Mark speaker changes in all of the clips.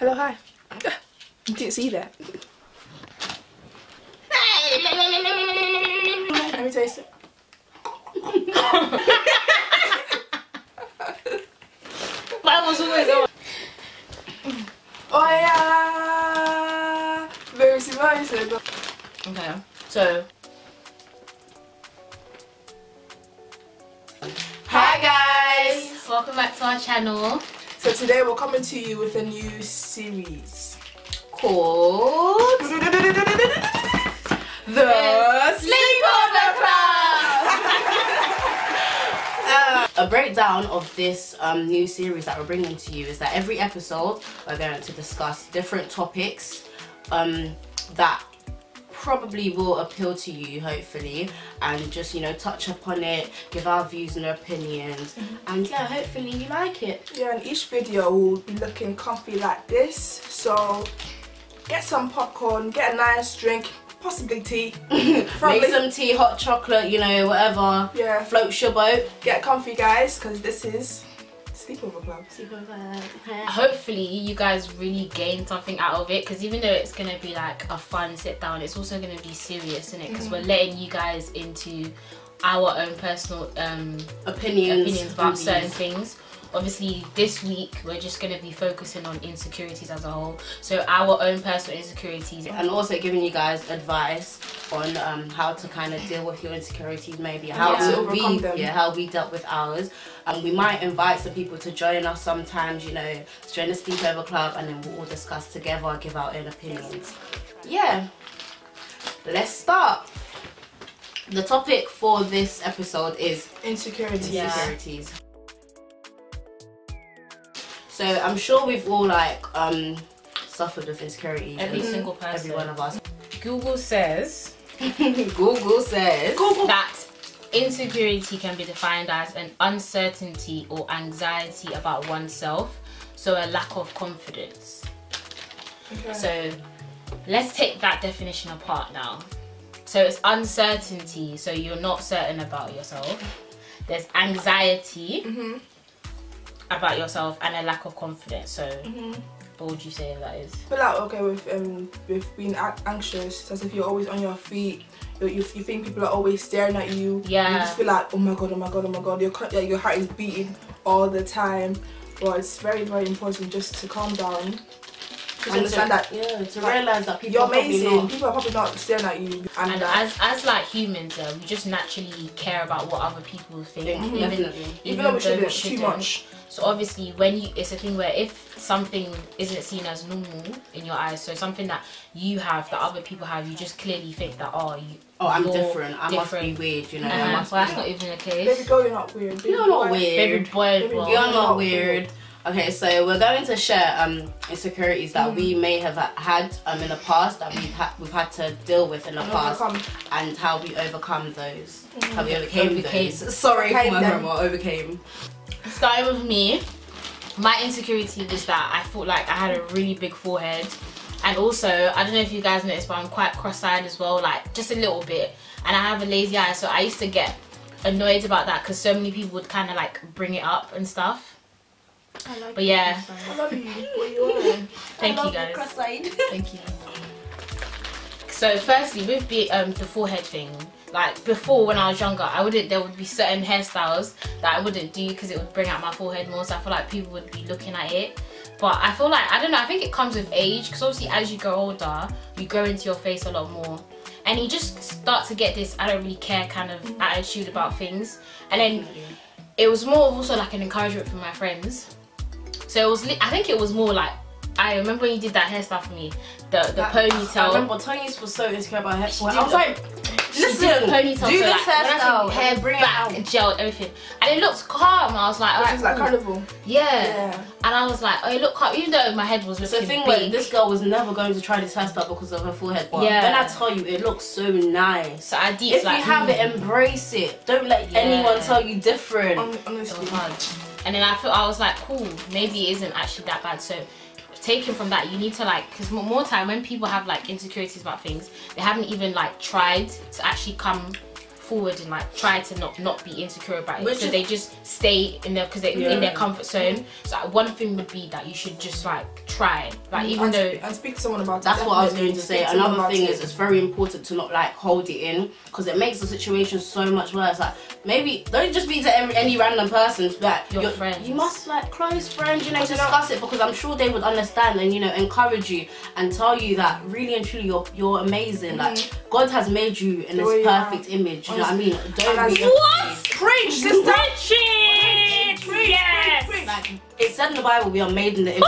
Speaker 1: Hello, hi. You didn't see that. Let me taste it.
Speaker 2: That was always on.
Speaker 1: Oh yeah. Very simple.
Speaker 2: Okay, so.
Speaker 1: Hi guys.
Speaker 2: Welcome back to our channel.
Speaker 1: So today we're coming to you with a new series
Speaker 2: Called
Speaker 1: The Sleepover Club.
Speaker 3: A breakdown of this new series that we're bringing to you is that every episode we're going to discuss different topics that probably will appeal to you, hopefully, and just, you know, touch upon it, give our views and opinions, and yeah, hopefully you like it.
Speaker 1: Yeah, and each video will be looking comfy like this, so get some popcorn, get a nice drink, possibly tea.
Speaker 3: Make some tea, hot chocolate, you know, whatever.
Speaker 1: Yeah.
Speaker 3: Floats your boat.
Speaker 1: Get comfy guys, because this is Sleepover Club.
Speaker 2: Hopefully you guys really gain something out of it, because even though it's going to be like a fun sit down, it's also going to be serious, isn't it? Because we're letting you guys into our own personal opinions about certain things. Obviously this week we're just going to be focusing on insecurities as a whole, so our own personal insecurities,
Speaker 3: and also giving you guys advice on how to kind of deal with your insecurities, maybe how we dealt with ours. And we might invite some people to join us sometimes, you know, to join the Sleepover Club, and then we'll all discuss together, give our own opinions. Yeah, let's start. The topic for this episode is insecurities. So I'm sure we've all like suffered with insecurities.
Speaker 2: Every single person.
Speaker 3: Every one of us.
Speaker 2: Google says
Speaker 3: that
Speaker 2: insecurity can be defined as an uncertainty or anxiety about oneself, so a lack of confidence. Okay. So let's take that definition apart now. So it's uncertainty, so you're not certain about yourself. There's anxiety about yourself, and a lack of confidence. So what would you say that is?
Speaker 1: I feel like, okay, with being anxious, it's as if you're always on your feet. You think people are always staring at you.
Speaker 2: Yeah.
Speaker 1: You just feel like, oh my god, oh my god, oh my god. Your heart is beating all the time. But it's very, very important just to calm down. To understand that,
Speaker 3: to realise that people
Speaker 1: you're
Speaker 3: are
Speaker 1: amazing. People are probably not staring at you.
Speaker 2: And as like humans, we just naturally care about what other people think, even though we shouldn't too much. So obviously, it's a thing where if something isn't seen as normal in your eyes, so something that you have that other people have, you just clearly think that
Speaker 3: I'm different. I must be weird, you know.
Speaker 2: Well, that's not even the case.
Speaker 1: Baby girl, you're not weird.
Speaker 3: You're not weird.
Speaker 2: Baby boy,
Speaker 3: you're not weird. Okay, so we're going to share insecurities that we may have had in the past, that we've had to deal with in the past, and how we overcome those. How we overcame those. Sorry, my grandma overcame.
Speaker 2: Starting with me, my insecurity was that I felt like I had a really big forehead, and also I don't know if you guys noticed, but I'm quite cross-eyed as well, like just a little bit, and I have a lazy eye, so I used to get annoyed about that because so many people would kind of like bring it up and stuff. But yeah,
Speaker 1: I love you. What you are.
Speaker 2: Thank you guys.
Speaker 1: Cross-eyed.
Speaker 2: Thank you. So firstly, with the forehead thing, like before when I was younger, there would be certain hairstyles that I wouldn't do because it would bring out my forehead more, so I feel like people would be looking at it. But I feel like, I don't know, I think it comes with age, because obviously as you grow older, you grow into your face a lot more, and you just start to get this I don't really care kind of attitude about things. And then it was more of also like an encouragement from my friends. So it was, I think it was more like, I remember when you did that hairstyle for me, the ponytail.
Speaker 3: I remember Toyin was so insecure about her hair.
Speaker 2: I was like, listen, ponytail,
Speaker 3: do
Speaker 2: so
Speaker 3: this hairstyle, hair, bring it
Speaker 2: back,
Speaker 3: out,
Speaker 2: gel, everything, and it looked calm. I was like, alright,
Speaker 1: like carnival.
Speaker 2: Yeah. And I was like, oh, it looked calm, even though my head was looking
Speaker 3: big. So the thing
Speaker 2: big.
Speaker 3: was, this girl was never going to try this hairstyle because of her forehead. But then I tell you, it looks so nice.
Speaker 2: So I did.
Speaker 3: If you have it, embrace it. Don't let anyone tell you different.
Speaker 1: Honestly.
Speaker 2: It was hard. And then I was like, cool, maybe it isn't actually that bad. So taken from that, you need to like, because more time when people have like insecurities about things, they haven't even like tried to actually come forward and like try to not be insecure about it. So they just stay in their in their comfort zone. So like, one thing would be that you should just like try, like even though
Speaker 1: and speak to someone about
Speaker 3: that's
Speaker 1: it.
Speaker 3: what I was going to say. Another thing is it's very important to not like hold it in, because it makes the situation so much worse. Like maybe don't just be to any random person, but
Speaker 2: your friends.
Speaker 3: You must like close friends, you know, discuss it, because I'm sure they would understand and, you know, encourage you and tell you that really and truly you're amazing. Like God has made you in this perfect image. You know what I mean? Don't be
Speaker 2: what?
Speaker 1: Preach, sister.
Speaker 2: Preach. Yes.
Speaker 3: Like it said in the Bible, we are made in the image.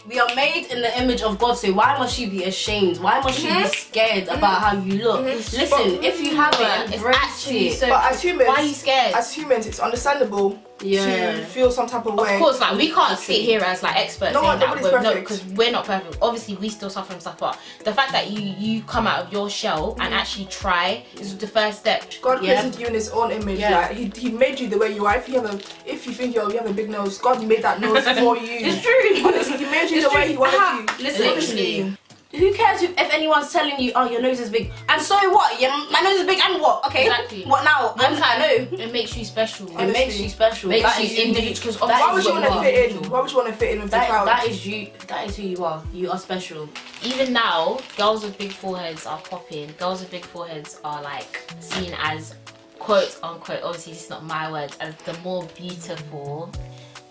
Speaker 3: We are made in the image of God, so why must you be ashamed? Why must you be scared about how you look? Listen, if you have it, embrace it.
Speaker 2: So
Speaker 1: but as humans,
Speaker 2: why are you scared?
Speaker 1: As humans, it's understandable to feel some type of way.
Speaker 2: Of course, like we can't sit here as like experts saying that
Speaker 1: because
Speaker 2: we're not perfect. Obviously, we still suffer and stuff, but the fact that you come out of your shell and actually try is the first step.
Speaker 1: God created you in His own image. Like He made you the way you are. If you think you have a big nose, God made that nose for you. It's true. Honestly, He made you the way He wanted you.
Speaker 3: Listen, honestly. Who cares if anyone's telling you, oh, your nose is big, and so what? Yeah, my nose is big, and what? Okay,
Speaker 2: exactly.
Speaker 3: What now? I know.
Speaker 2: It makes you special.
Speaker 3: It makes you special.
Speaker 2: Makes you individual.
Speaker 1: Why would you want to fit in? Why would you want to fit in with the crowd?
Speaker 3: That is you. That is who you are. You are special.
Speaker 2: Even now, girls with big foreheads are popping. Girls with big foreheads are like seen as, quote unquote, obviously this is not my words, as the more beautiful.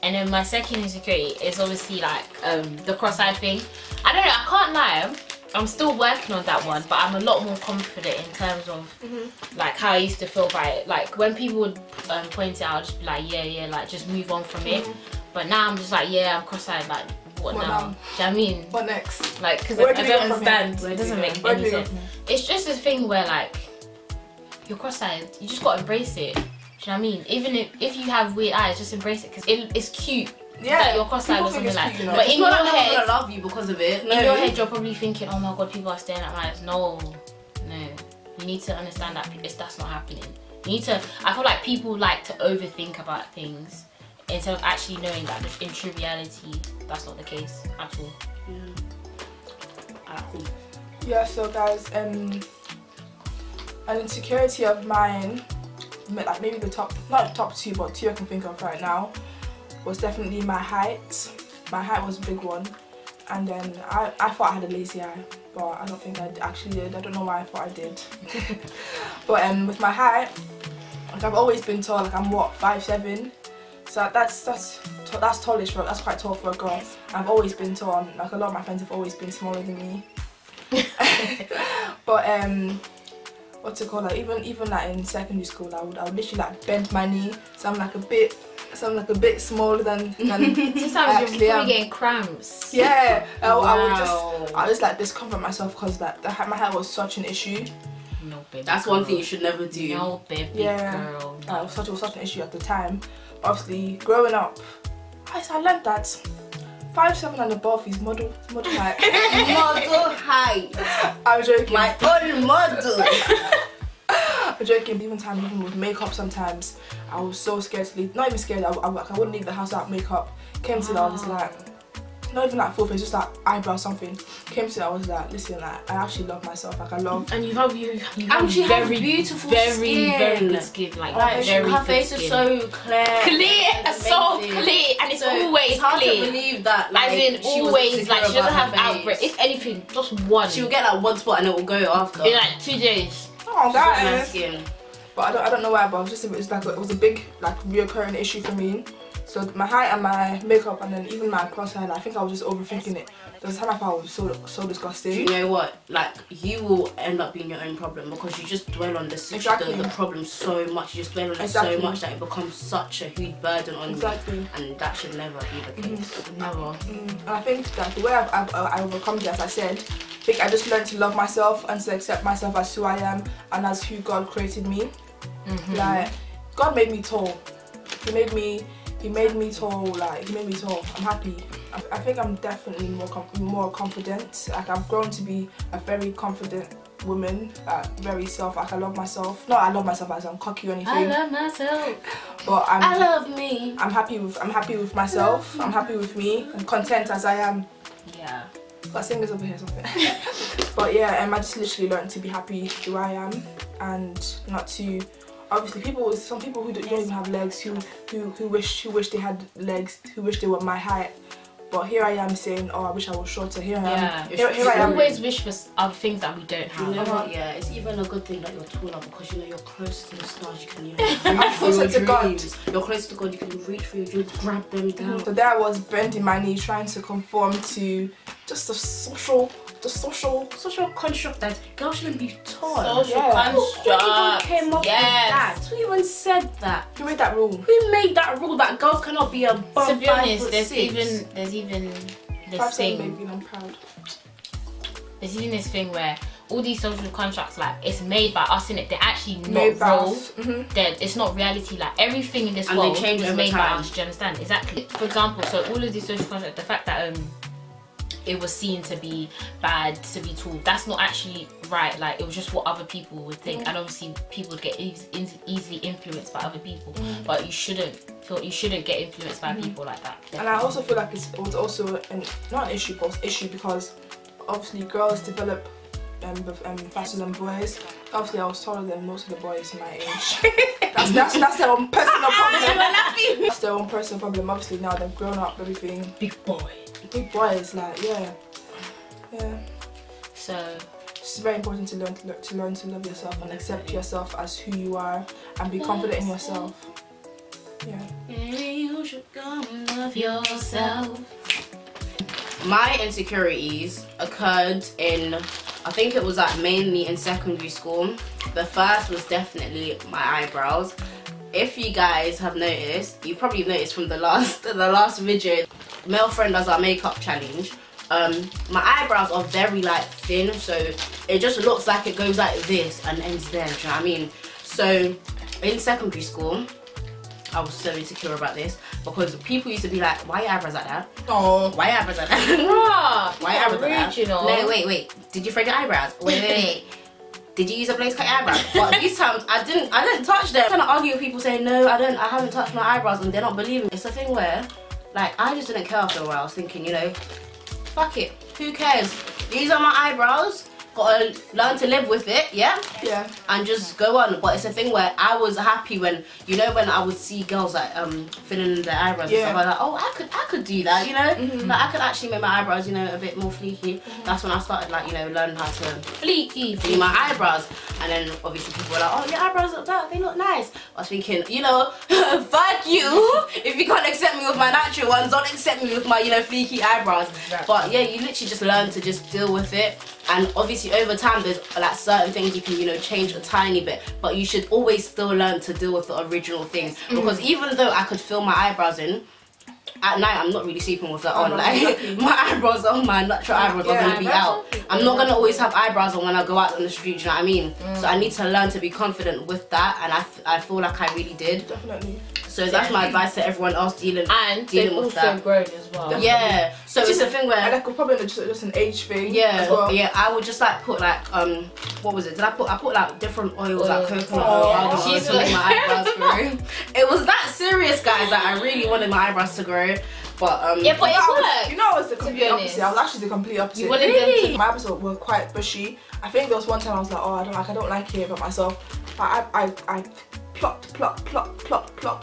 Speaker 2: And then my second insecurity is obviously like the cross-eyed thing. I don't know, I can't lie, I'm still working on that one, but I'm a lot more confident in terms of like how I used to feel by it. Like when people would point it out, I'd just be like, yeah, like just move on from it. But now I'm just like, yeah, I'm cross-eyed, like what now? Do you know what I mean?
Speaker 1: What next?
Speaker 2: Like, because I don't understand, it doesn't make any sense. It's just this thing where like, you're cross-eyed, you just gotta embrace it. Do you know what I mean? Even if you have weird eyes, just embrace it, because it's cute.
Speaker 1: Yeah,
Speaker 2: that you're cross-eyed or something like.
Speaker 1: Cute,
Speaker 2: but in your head,
Speaker 3: gonna love you because of it.
Speaker 2: In your head, you're probably thinking, oh my god, people are staring at my eyes. No. You need to understand that that's not happening. You need to. I feel like people like to overthink about things instead of actually knowing that in true reality, that's not the case at all.
Speaker 1: Yeah. So guys, an insecurity of mine, like maybe the top, not the top two, but two I can think of right now, was definitely my height. My height was a big one, and then I thought I had a lazy eye, but I don't think I actually did. I don't know why I thought I did. But with my height, like I've always been tall. Like I'm what, 5'7", so that's tallish. That's quite tall for a girl. I've always been tall. Like a lot of my friends have always been smaller than me. But what's it called? Like even like in secondary school, I would literally like bend my knee, so I'm like a bit smaller than
Speaker 2: sometimes you're probably getting cramps.
Speaker 1: Yeah, I just like discomfort myself because like my hair was such an issue.
Speaker 2: No, baby.
Speaker 3: That's one thing you should never do.
Speaker 2: No, baby girl. No.
Speaker 1: It was such an issue at the time. Obviously, growing up, I learned that 5'7" and above is model height.
Speaker 3: Model height.
Speaker 1: I'm joking.
Speaker 3: My own model.
Speaker 1: I'm joking. Even with makeup, sometimes I was so scared to leave. Not even scared. I wouldn't leave the house without makeup. Came to that, I was like, not even like full face, just like eyebrow something. Came to that, I was like, listen, like I actually love myself. Like I love.
Speaker 2: And you have very
Speaker 3: beautiful
Speaker 2: very
Speaker 3: skin.
Speaker 2: good skin. Like
Speaker 3: very her face is so clear.
Speaker 2: So clear, and it's always
Speaker 3: it's hard
Speaker 2: clear.
Speaker 3: to believe that. Like,
Speaker 2: as in always, like she doesn't have outbreak. If anything, just one.
Speaker 3: She'll get like one spot and it will go after.
Speaker 2: In like 2 days.
Speaker 1: Oh, guys.
Speaker 3: Skin.
Speaker 1: But I don't know why, but it was a big like reoccurring issue for me. So my height and my makeup, and then even my cross-eyed, I think I was just overthinking it. There was a time I thought it was so disgusting.
Speaker 3: Do you know what? Like you will end up being your own problem because you just dwell on the problem so much. You just dwell on it so much that it becomes such a huge burden on you. And that should never be the case. Never.
Speaker 1: And I think that the way I overcome it, as I said, I think I just learned to love myself and to accept myself as who I am and as who God created me. Like God made me tall. He made me tall. Like he made me tall. I'm happy. I think I'm definitely more confident. Like I've grown to be a very confident woman. Very like I love myself. Not I love myself as I'm cocky or anything.
Speaker 2: I love myself.
Speaker 1: But
Speaker 3: I love me.
Speaker 1: I'm happy with myself. I'm happy with me. I'm content as I am.
Speaker 2: Yeah.
Speaker 1: Got singers over here something. But yeah, I just literally learned to be happy who I am. and not to. Obviously, some people who don't even have legs, who wish they had legs, who wish they were my height. But here I am saying, oh, I wish I was shorter. Here I am. Here I am.
Speaker 2: Always wish for other things that we don't have.
Speaker 3: You know what? Yeah, it's even a good thing that you're taller because you know you're close to the stars. You can, you know,
Speaker 1: I'm closer to God.
Speaker 3: You're close to God. You can reach for your dreams, grab them down.
Speaker 1: So there I was, bending my knee, trying to conform to just a social construct that
Speaker 3: girls shouldn't be tall.
Speaker 2: Social construct.
Speaker 3: Who even came up with that? Who even said that?
Speaker 1: Who made that rule?
Speaker 3: Who made that rule that girls cannot be above 5'6"?
Speaker 2: To be honest, there's even this thing.
Speaker 1: Baby, I'm proud.
Speaker 2: There's even this thing where all these social contracts, like, it's made by us, innit? They're actually not real. It's not reality. Like, everything in this world is made by us. Do you understand? Exactly. For example, so all of these social contracts, the fact that it was seen to be bad to be tall, that's not actually right. Like, it was just what other people would think, and obviously people would get easily influenced by other people, but you shouldn't get influenced by people like that. Definitely.
Speaker 1: And I also feel like it was also not an issue, but an issue because obviously girls develop faster than boys. Obviously I was taller than most of the boys my age. that's their own personal problem. That's their own personal problem. Obviously now they've grown up, everything. Big boys, like, yeah.
Speaker 2: So
Speaker 1: it's very important to learn to love yourself and accept yourself as who you are and be confident in yourself. Yeah.
Speaker 2: You should go and love yourself.
Speaker 3: My insecurities occurred in, I think it was like mainly in secondary school. The first was definitely my eyebrows. If you guys have noticed, you probably noticed from the last video, male friend does our makeup challenge. My eyebrows are very like thin, so it just looks like it goes like this and ends there. Do you know what I mean? So in secondary school, I was so insecure about this because people used to be like, why are your eyebrows like that?
Speaker 1: Oh,
Speaker 3: why are your eyebrows like that?
Speaker 2: Why are your eyebrows like that?
Speaker 3: No, wait. Did you fade your eyebrows? Wait. Did you use a blade to cut your eyebrows? But these times I didn't touch them. I'm trying to argue with people saying no, I haven't touched my eyebrows, and they're not believing me. It's a thing where, like, I just didn't care after a while. I was thinking, you know, fuck it, who cares? These are my eyebrows. Gotta learn to live with it, yeah, and just go on. But it's a thing where I was happy when, you know, when I would see girls like filling in their eyebrows and stuff like that. Oh, I could do that, you know, like I could actually make my eyebrows, you know, a bit more fleeky. That's when I started, like, you know, learning how to do my eyebrows. And then obviously people were like, oh, your eyebrows look that, they look nice. I was thinking, you know, fuck you. If you can't accept me with my natural ones, don't accept me with my, you know, fleeky eyebrows. Exactly. But yeah, you literally just learn to just deal with it. And obviously over time there's like certain things you can, you know, change a tiny bit, but you should always still learn to deal with the original thing. Because even though I could fill my eyebrows in, at night I'm not really sleeping with that on. Like my eyebrows on, my natural eyebrows are gonna be out. I'm not gonna always have eyebrows on when I go out on the street, you know what I mean? So I need to learn to be confident with that, and I feel like I really did.
Speaker 1: Definitely.
Speaker 3: So that's my advice to everyone else dealing with that.
Speaker 2: And grown as well.
Speaker 3: Yeah. So it's a thing where,
Speaker 1: and like probably just an age thing.
Speaker 3: Yeah.
Speaker 1: As well.
Speaker 3: Yeah. I would just like put like what was it? Did I put like different oils, like coconut oil, to make my eyebrows grow. It was that serious, guys. That I really wanted my eyebrows to grow. But
Speaker 2: yeah, but it worked.
Speaker 1: You know, I was the complete opposite. I was actually the complete opposite.
Speaker 2: You wanted them to,
Speaker 1: my eyebrows were quite bushy. I think there was one time I was like, oh, I don't like it about myself. But I plucked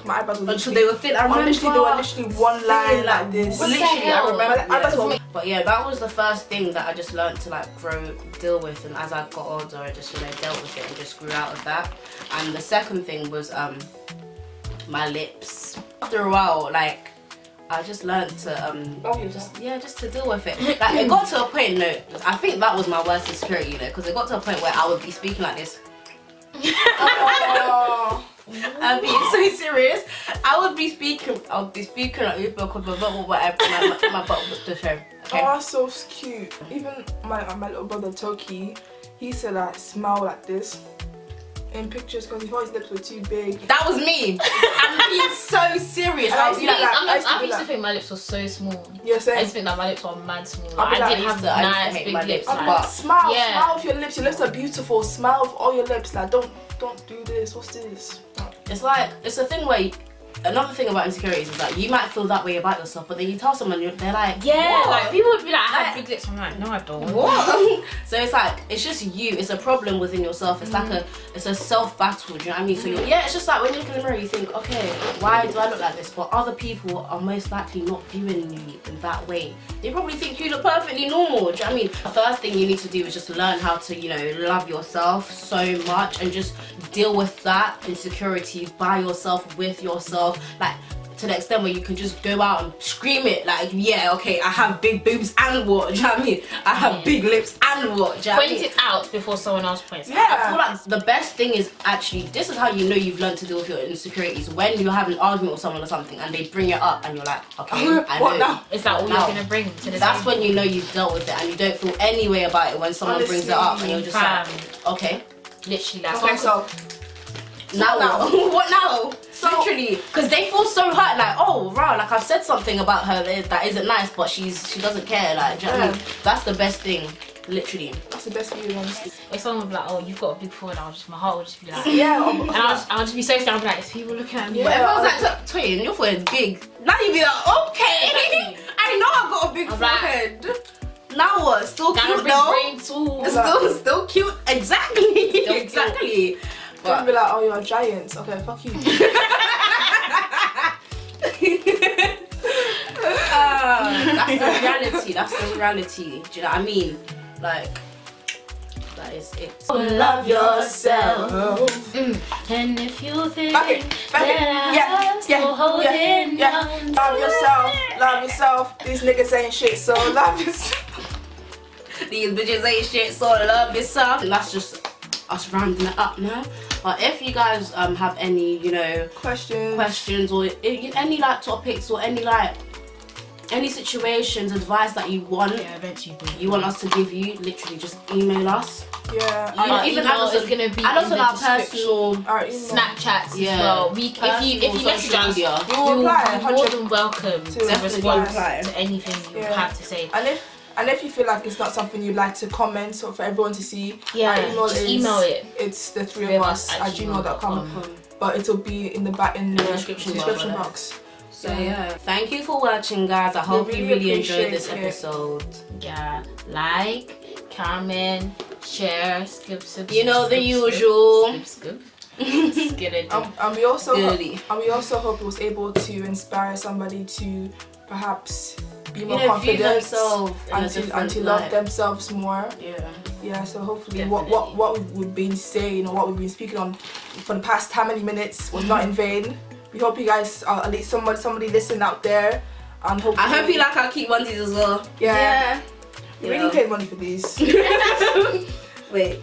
Speaker 1: my eyebrows
Speaker 3: until they were thin. I remember
Speaker 1: they were literally one line like this.
Speaker 3: Literally, I remember. But yeah, that was the first thing that I just learned to like deal with, and as I got older, I just, you know, dealt with it and just grew out of that. And the second thing was my lips. After a while, like, I just learned to just to deal with it. Like, it got to a point, no, I think that was my worst insecurity, you know, because it got to a point where I would be speaking like this. I'm being so serious. I'll be speaking like this because my butt was to show. Okay?
Speaker 1: Oh, that's so cute. Even my little brother Toki, he said like smile like this in pictures because he thought his lips were too big.
Speaker 3: That was me. I'm being so serious.
Speaker 2: I used to think my lips were so small.
Speaker 1: You're saying?
Speaker 2: I used to think that my lips were mad small. Like, I didn't have the nice big lips.
Speaker 1: Like, smile with your lips. Your lips are beautiful. Smile with all your lips. Like, don't do this. What's this?
Speaker 3: It's like, it's a thing where another thing about insecurities is that you might feel that way about yourself, but then you tell someone, they're like,
Speaker 2: yeah,
Speaker 3: what?
Speaker 2: like people would be like, I have big lips. I'm like, no, I don't.
Speaker 3: What? So it's like, it's just you. It's a problem within yourself. It's like it's a self battle. Do you know what I mean? So yeah, it's just like when you look in the mirror, you think, okay, why do I look like this? But other people are most likely not viewing you in that way. They probably think you look perfectly normal. Do you know what I mean? The first thing you need to do is just learn how to, you know, love yourself so much and just deal with that insecurity by yourself, with yourself, like to the extent where you can just go out and scream it, like, yeah, okay, I have big boobs and what, do you know what I mean? I have big lips and what, do you know what I mean?
Speaker 2: Point it out before someone else points it out.
Speaker 3: Yeah, I feel like the best thing is actually, this is how you know you've learned to deal with your insecurities, when you have an argument with someone or something and they bring it up and you're like, okay, I know.
Speaker 1: What now?
Speaker 2: Is that all you're gonna bring to the
Speaker 3: That's
Speaker 2: table?
Speaker 3: when you know you've dealt with it and you don't feel any way about it when someone brings it up and you're just like, okay.
Speaker 2: Literally, like,
Speaker 1: Okay, so
Speaker 3: now what? What now? So, literally, because they feel so hurt, like, oh wow, like I've said something about her that isn't nice, but she doesn't care, like, do you know what I mean? That's the best thing, literally.
Speaker 1: That's the best feeling, honestly.
Speaker 2: if someone would be like, oh, you've got a big forehead, my heart would just be like,
Speaker 1: yeah,
Speaker 2: and I'll just be so scared. I'll be like, is people looking at me?
Speaker 3: Yeah, everyone's like, Toyin, your forehead's big. Now you be like, okay, I know I've got a big forehead. Now what? Still cute though? Still cute. Exactly. Exactly.
Speaker 1: But be like, oh, you're a giant. Okay, fuck you.
Speaker 3: That's the reality. That's the reality. Do you know what I mean? Like, that is it.
Speaker 1: Love yourself.
Speaker 2: And if you think
Speaker 1: Love yourself. Love yourself. These niggas ain't shit, so love yourself.
Speaker 3: These bitches ain't shit, so love yourself. And that's just us rounding it up now. But if you guys have any, you know, questions or any like topics or any situations, advice that you want, you want us to give you, literally just email us.
Speaker 1: Yeah,
Speaker 2: even
Speaker 3: us
Speaker 2: is gonna be
Speaker 3: add us on our
Speaker 2: personal
Speaker 3: Snapchats
Speaker 2: as well. If you message us,
Speaker 1: we will reply.
Speaker 2: You're more than welcome to respond
Speaker 3: reply
Speaker 2: to anything you have to say.
Speaker 1: And if you feel like it's not something you'd like to comment or for everyone to see,
Speaker 2: just email it.
Speaker 1: It's the three of us at gmail.com. But it'll be in the description box.
Speaker 3: So yeah, thank you for watching, guys. I hope you really enjoyed this episode.
Speaker 2: Yeah, like, comment, share, subscribe.
Speaker 3: You know the usual.
Speaker 1: And we also hope it was able to inspire somebody to perhaps be more confident and to love themselves more. Yeah, so hopefully what we've been saying or what we've been speaking on for the past how many minutes was not in vain. We hope you guys at least somebody listen out there, and hopefully
Speaker 3: I hope you like our cute onesies as well.
Speaker 1: Yeah. You really paid money for these.
Speaker 3: Wait.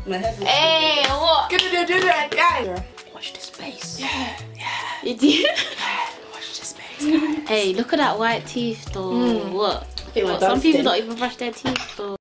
Speaker 3: My head was
Speaker 2: what?
Speaker 1: Do that, guys.
Speaker 2: Watch this face.
Speaker 1: Yeah.
Speaker 2: You do?
Speaker 1: Watch this face, guys.
Speaker 2: Hey, look at that white teeth though. What? Some people don't even brush their teeth though.